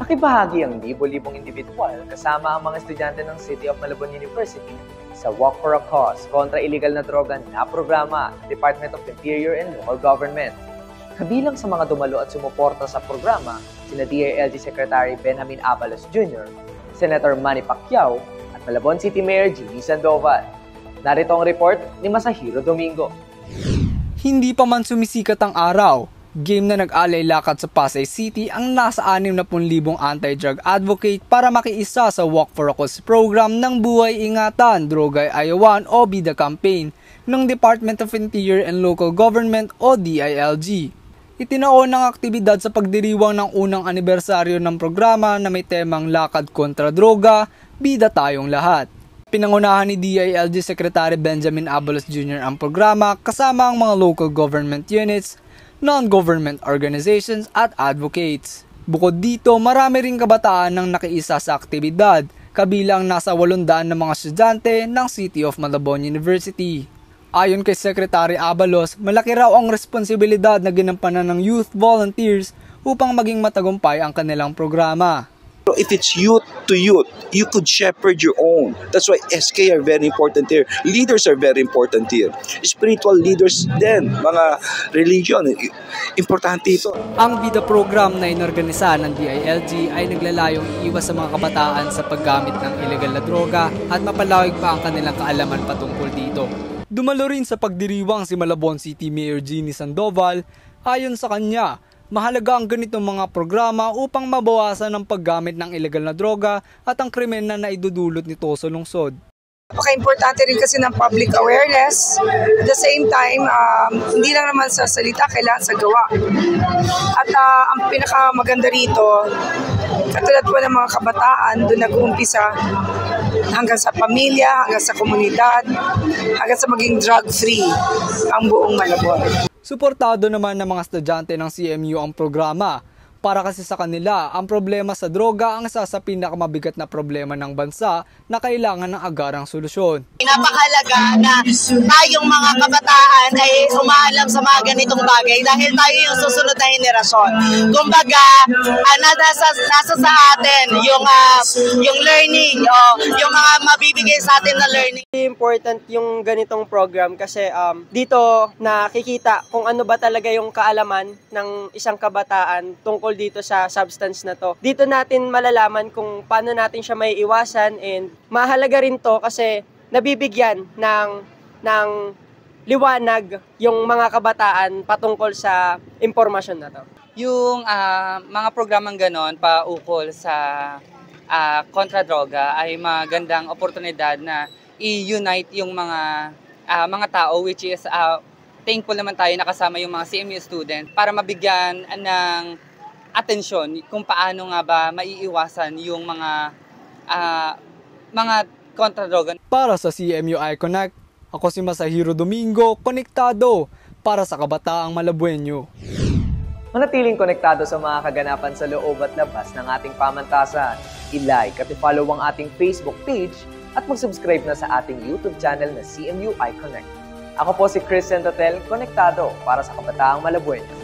Nakibahagi ang libo-libong individual kasama ang mga estudyante ng City of Malabon University sa Walk for a Cause kontra illegal na droga na programa ng Department of Interior and Local Government. Kabilang sa mga dumalo at sumuporta sa programa, sina DILG Secretary Benjamin Abalos Jr., Senator Manny Pacquiao at Malabon City Mayor Jimmy Sandoval. Narito ang report ni Masahiro Domingo. Hindi pa man sumisikat ang araw, game na nag-alay lakad sa Pasay City ang nasa 60,000 anti-drug advocate para makiisa sa Walk for a Cause program ng Buhay Ingatan, Droga'y Ayawan o BIDA campaign ng Department of Interior and Local Government o DILG. Itinaon ng aktibidad sa pagdiriwang ng unang anibersaryo ng programa na may temang Lakad kontra Droga, Bida Tayong Lahat. Pinangunahan ni DILG Secretary Benjamin Abalos Jr. ang programa kasama ang mga local government units, non-government organizations at advocates. Bukod dito, marami ring kabataan nang nakiisa sa aktibidad, kabilang nasa 800 na mga estudyante ng City of Malabon University. Ayon kay Secretary Abalos, malaki raw ang responsibilidad na ginampanan ng youth volunteers upang maging matagumpay ang kanilang programa. If it's youth to youth, you could shepherd your own. That's why SK are very important here. Leaders are very important here. Spiritual leaders din, mga religion, importante ito. Ang BIDA program na inorganisa ng DILG ay naglalayong iiwas sa mga kabataan sa paggamit ng ilegal na droga at mapalawig pa ang kanilang kaalaman patungkol dito. Dumalo rin sa pagdiriwang si Malabon City Mayor Jimmy Sandoval. Ayon sa kanya, mahalaga ang ganitong mga programa upang mabawasan ang paggamit ng ilegal na droga at ang krimen na naidudulot nito sa lungsod. Napaka-importante rin kasi ng public awareness. At the same time, hindi lang naman sa salita, kailangan sa gawa. At ang pinakamaganda rito, katulad po ng mga kabataan, doon nag-uumpisa hanggang sa pamilya, hanggang sa komunidad, hanggang sa maging drug-free ang buong Malabon. Suportado naman ng mga estudyante ng CMU ang programa. Para kasi sa kanila, ang problema sa droga ang isa sa pinakamabigat na problema ng bansa na kailangan ng agarang solusyon. Napakahalaga na tayong mga kabataan ay umaalam sa mga ganitong bagay dahil tayo yung susunod na henerasyon. Kumbaga, nasa sa atin yung learning o yung mga mabibigay sa atin na learning. Important yung ganitong program kasi dito nakikita kung ano ba talaga yung kaalaman ng isang kabataan tungkol dito sa substance na to. Dito natin malalaman kung paano natin siya may iwasan, and mahalaga rin to kasi nabibigyan ng liwanag yung mga kabataan patungkol sa impormasyon na to. Yung mga programang ganon paukol sa kontra droga ay magandang oportunidad na i-unite yung mga tao, which is thankful naman tayo nakasama yung mga CMU student para mabigyan ng atensyon kung paano nga ba maiiwasan yung mga kontra-droga. Para sa CMU iConnect, ako si Masahiro Domingo, konektado para sa kabataang Malabueño. Manatiling konektado sa mga kaganapan sa loob at labas ng ating pamantasan. I-like at i-follow ang ating Facebook page at mag-subscribe na sa ating YouTube channel na CMU iConnect. Ako po si Chris Sentotel, konektado para sa kabataang Malabueño.